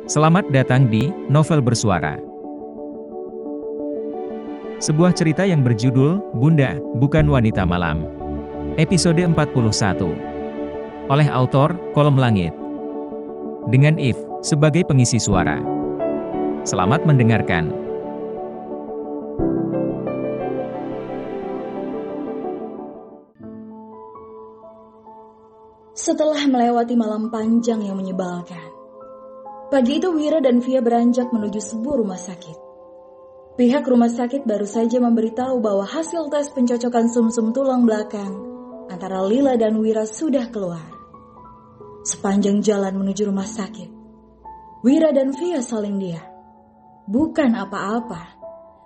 Selamat datang di Novel Bersuara. Sebuah cerita yang berjudul Bunda, Bukan Wanita Malam. Episode 41. Oleh autor Kolom Langit. Dengan If sebagai pengisi suara. Selamat mendengarkan. Setelah melewati malam panjang yang menyebalkan, pagi itu Wira dan Via beranjak menuju sebuah rumah sakit. Pihak rumah sakit baru saja memberitahu bahwa hasil tes pencocokan sumsum tulang belakang antara Lila dan Wira sudah keluar. Sepanjang jalan menuju rumah sakit, Wira dan Via saling diam. Bukan apa-apa.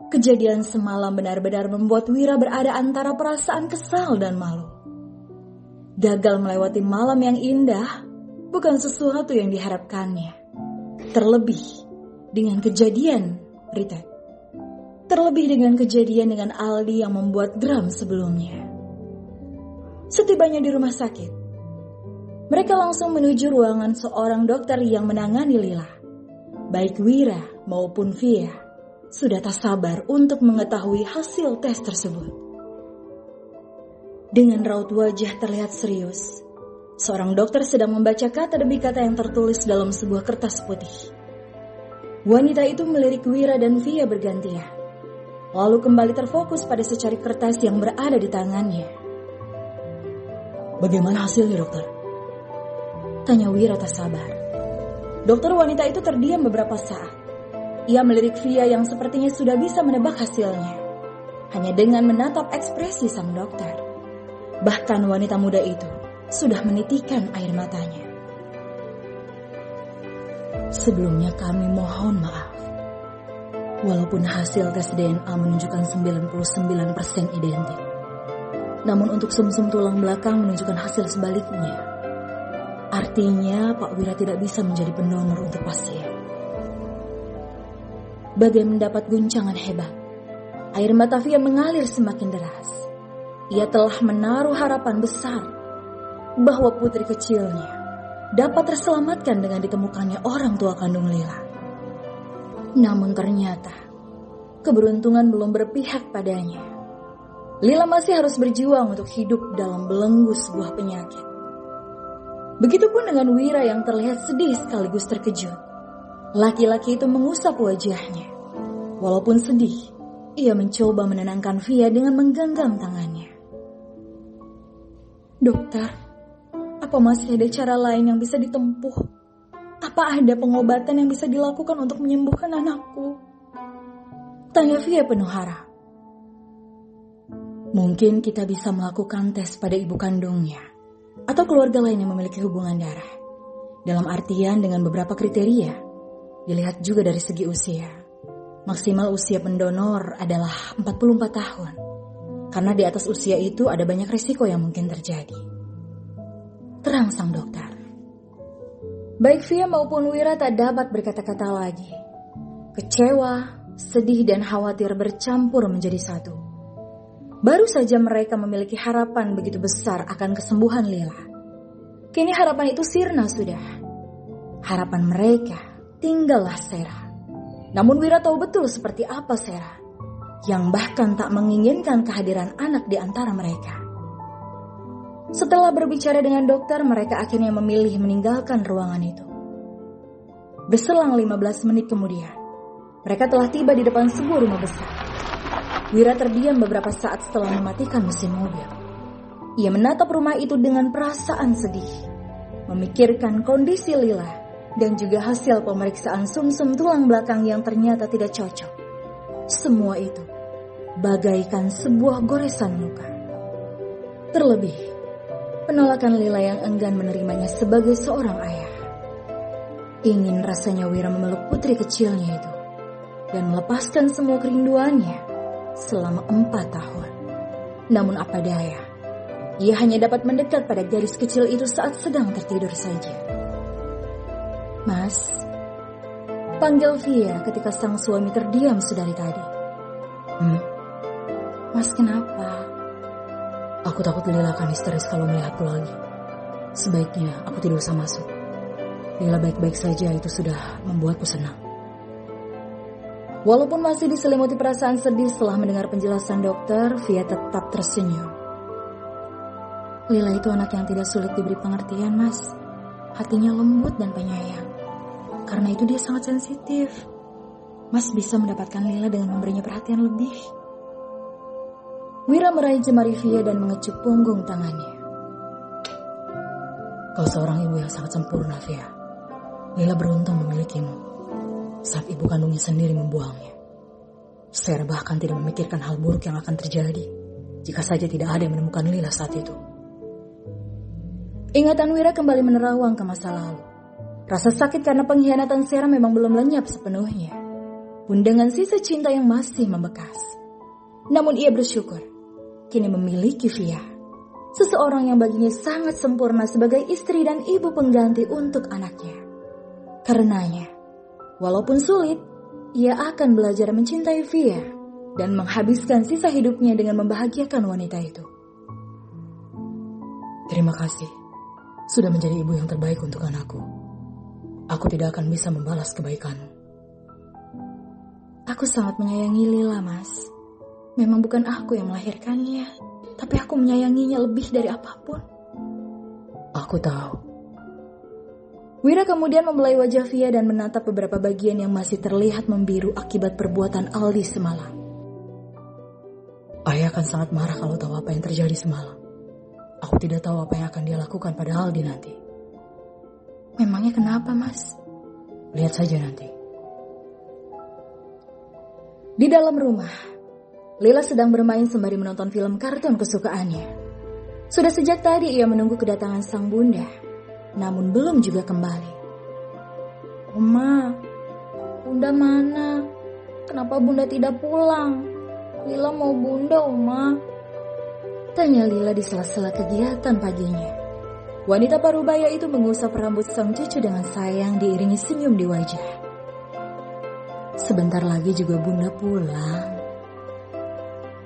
Kejadian semalam benar-benar membuat Wira berada antara perasaan kesal dan malu. Gagal melewati malam yang indah bukan sesuatu yang diharapkannya. Terlebih dengan kejadian dengan Aldi yang membuat geram sebelumnya. Setibanya di rumah sakit, mereka langsung menuju ruangan seorang dokter yang menangani Lila. Baik Wira maupun Via sudah tak sabar untuk mengetahui hasil tes tersebut. Dengan raut wajah terlihat serius, seorang dokter sedang membaca kata demi kata yang tertulis dalam sebuah kertas putih. Wanita itu melirik Wira dan Via bergantian, lalu kembali terfokus pada secari kertas yang berada di tangannya. "Bagaimana hasilnya, dokter?" tanya Wira tak sabar. Dokter wanita itu terdiam beberapa saat. Ia melirik Via yang sepertinya sudah bisa menebak hasilnya, hanya dengan menatap ekspresi sang dokter. Bahkan wanita muda itu sudah menitikkan air matanya. "Sebelumnya kami mohon maaf. Walaupun hasil tes DNA menunjukkan 99% identik. Namun untuk sumsum tulang belakang menunjukkan hasil sebaliknya. Artinya Pak Wira tidak bisa menjadi pendonor untuk pasien." Bagai mendapat guncangan hebat, air mata Via mengalir semakin deras. Ia telah menaruh harapan besar bahwa putri kecilnya dapat terselamatkan dengan ditemukannya orang tua kandung Lila. Namun ternyata keberuntungan belum berpihak padanya. Lila masih harus berjuang untuk hidup dalam belenggu sebuah penyakit. Begitupun dengan Wira yang terlihat sedih sekaligus terkejut. Laki-laki itu mengusap wajahnya. Walaupun sedih, ia mencoba menenangkan Via dengan menggenggam tangannya. "Dokter, apa masih ada cara lain yang bisa ditempuh? Apa ada pengobatan yang bisa dilakukan untuk menyembuhkan anakku?" tanya Via penuh harap. "Mungkin kita bisa melakukan tes pada ibu kandungnya atau keluarga lain yang memiliki hubungan darah. Dalam artian dengan beberapa kriteria, dilihat juga dari segi usia. Maksimal usia pendonor adalah 44 tahun. Karena di atas usia itu ada banyak risiko yang mungkin terjadi," terang sang dokter. Baik Via maupun Wira tak dapat berkata-kata lagi. Kecewa, sedih dan khawatir bercampur menjadi satu. Baru saja mereka memiliki harapan begitu besar akan kesembuhan Lila. Kini harapan itu sirna sudah. Harapan mereka tinggallah Sera. Namun Wira tahu betul seperti apa Sera, yang bahkan tak menginginkan kehadiran anak di antara mereka. Setelah berbicara dengan dokter, mereka akhirnya memilih meninggalkan ruangan itu. Berselang 15 menit kemudian, mereka telah tiba di depan sebuah rumah besar. Wira terdiam beberapa saat setelah mematikan mesin mobil. Ia menatap rumah itu dengan perasaan sedih, memikirkan kondisi Lila dan juga hasil pemeriksaan sumsum tulang belakang yang ternyata tidak cocok. Semua itu bagaikan sebuah goresan muka. Terlebih, penolakan Lila yang enggan menerimanya sebagai seorang ayah. Ingin rasanya Wira memeluk putri kecilnya itu dan melepaskan semua kerinduannya selama 4 tahun. Namun apa daya, ia hanya dapat mendekat pada gadis kecil itu saat sedang tertidur saja. "Mas," panggil Via ketika sang suami terdiam sedari tadi. Mas kenapa? "Aku takut Lila akan histeris kalau melihatku lagi." Sebaiknya aku tidak usah masuk. Lila baik-baik saja, itu sudah membuatku senang. Walaupun masih diselimuti perasaan sedih setelah mendengar penjelasan dokter, Via tetap tersenyum. Lila itu anak yang tidak sulit diberi pengertian, Mas. Hatinya lembut dan penyayang. Karena itu dia sangat sensitif. Mas bisa mendapatkan Lila dengan memberinya perhatian lebih. Wira meraih jemari Via dan mengecup punggung tangannya. Kau seorang ibu yang sangat sempurna, Via. Lila beruntung memilikimu saat ibu kandungnya sendiri membuangnya. Saya bahkan tidak memikirkan hal buruk yang akan terjadi jika saja tidak ada yang menemukan Lila saat itu. Ingatan Wira kembali menerawang ke masa lalu. Rasa sakit karena pengkhianatan Sera memang belum lenyap sepenuhnya, pun dengan sisa cinta yang masih membekas. Namun ia bersyukur kini memiliki Via, seseorang yang baginya sangat sempurna sebagai istri dan ibu pengganti untuk anaknya. Karenanya, walaupun sulit, ia akan belajar mencintai Via dan menghabiskan sisa hidupnya dengan membahagiakan wanita itu. Terima kasih, sudah menjadi ibu yang terbaik untuk anakku. Aku tidak akan bisa membalas kebaikanmu. Aku sangat menyayangi Lila, Mas. Memang bukan aku yang melahirkannya, tapi aku menyayanginya lebih dari apapun. Aku tahu. Wira kemudian membelai wajah Via dan menatap beberapa bagian yang masih terlihat membiru akibat perbuatan Aldi semalam. Ayah akan sangat marah kalau tahu apa yang terjadi semalam. Aku tidak tahu apa yang akan dia lakukan pada Aldi nanti. Memangnya kenapa, Mas? Lihat saja nanti. Di dalam rumah, Lila sedang bermain sembari menonton film kartun kesukaannya. Sudah sejak tadi ia menunggu kedatangan sang bunda, namun belum juga kembali. Oma, bunda mana? Kenapa bunda tidak pulang? Lila mau bunda, Oma. Tanya Lila di sela-sela kegiatan paginya. Wanita parubaya itu mengusap rambut sang cucu dengan sayang diiringi senyum di wajah. Sebentar lagi juga bunda pulang.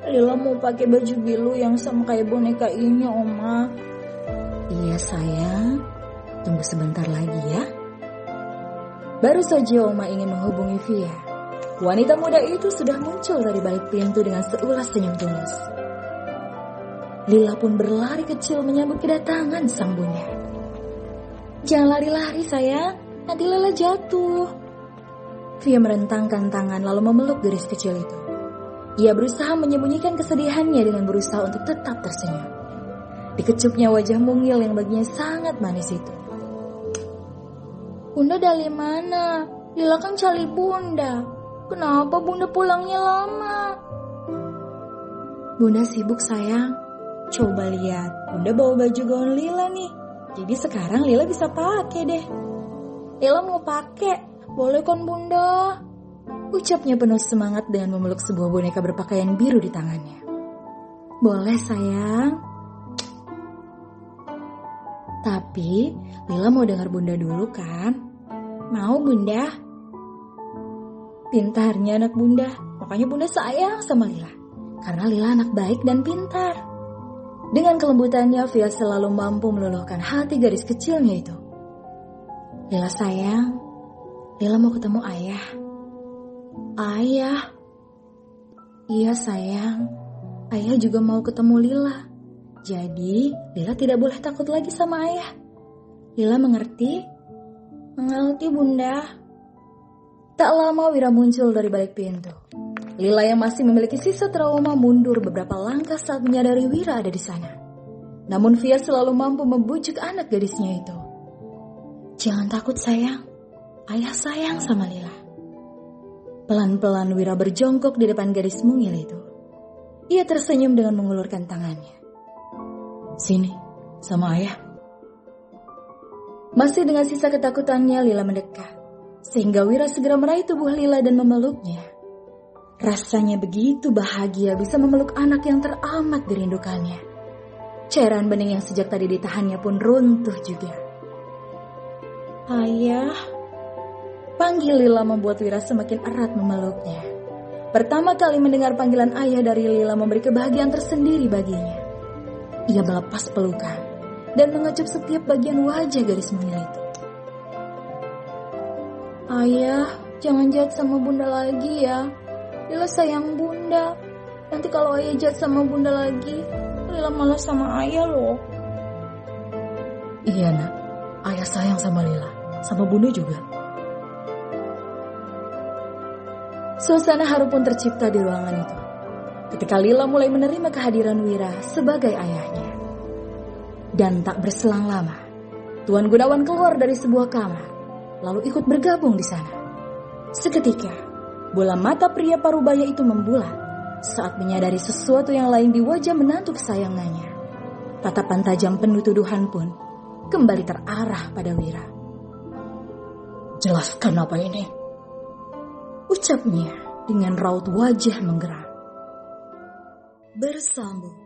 Lila mau pakai baju biru yang sama kayak boneka ini, Oma. Iya sayang. Tunggu sebentar lagi ya. Baru saja Oma ingin menghubungi Via, wanita muda itu sudah muncul dari balik pintu dengan seulas senyum tulus. Lila pun berlari kecil menyambut kedatangan sang bunda. Jangan lari-lari sayang, nanti Lila jatuh. Via merentangkan tangan lalu memeluk gadis kecil itu. Ia berusaha menyembunyikan kesedihannya dengan berusaha untuk tetap tersenyum. Dikecupnya wajah mungil yang baginya sangat manis itu. Bunda dari mana? Lila kan cari bunda. Kenapa bunda pulangnya lama? Bunda sibuk sayang. Coba lihat, bunda bawa baju gaun Lila nih. Jadi sekarang Lila bisa pakai deh. Lila mau pakai, boleh kan bunda? Ucapnya penuh semangat dengan memeluk sebuah boneka berpakaian biru di tangannya. Boleh sayang. Tapi Lila mau dengar bunda dulu kan? Mau bunda? Pintarnya anak bunda, makanya bunda sayang sama Lila. Karena Lila anak baik dan pintar. Dengan kelembutannya, Via selalu mampu meluluhkan hati gadis kecilnya itu. Lila sayang, Lila mau ketemu ayah. Ayah? Iya sayang, ayah juga mau ketemu Lila. Jadi, Lila tidak boleh takut lagi sama ayah. Lila mengerti? Mengerti bunda. Tak lama Wira muncul dari balik pintu. Lila yang masih memiliki sisa trauma mundur beberapa langkah saat menyadari Wira ada di sana. Namun Via selalu mampu membujuk anak gadisnya itu. Jangan takut sayang, ayah sayang sama Lila. Pelan-pelan Wira berjongkok di depan gadis mungil itu. Ia tersenyum dengan mengulurkan tangannya. Sini, sama ayah. Masih dengan sisa ketakutannya, Lila mendekat. Sehingga Wira segera meraih tubuh Lila dan memeluknya. Rasanya begitu bahagia bisa memeluk anak yang teramat dirindukannya. Cairan bening yang sejak tadi ditahannya pun runtuh juga. Ayah. Panggil Lila membuat Wira semakin erat memeluknya. Pertama kali mendengar panggilan ayah dari Lila memberi kebahagiaan tersendiri baginya. Ia melepas pelukan. dan mengecup setiap bagian wajah gadis mungil itu. Ayah, jangan jahat sama bunda lagi ya. Lila sayang bunda. Nanti kalau ayah jahat sama bunda lagi, Lila malah sama ayah loh. Iya nak, ayah sayang sama Lila, sama bunda juga. Suasana haru pun tercipta di ruangan itu ketika Lila mulai menerima kehadiran Wira sebagai ayahnya. Dan tak berselang lama, Tuan Gunawan keluar dari sebuah kamar, lalu ikut bergabung di sana. Seketika, bola mata pria parubaya itu membulat saat menyadari sesuatu yang lain di wajah menantu kesayangannya. Tatapan tajam penuh tuduhan pun kembali terarah pada Wira. Jelaskan apa ini? Ucapnya dengan raut wajah menggeram. Bersambung.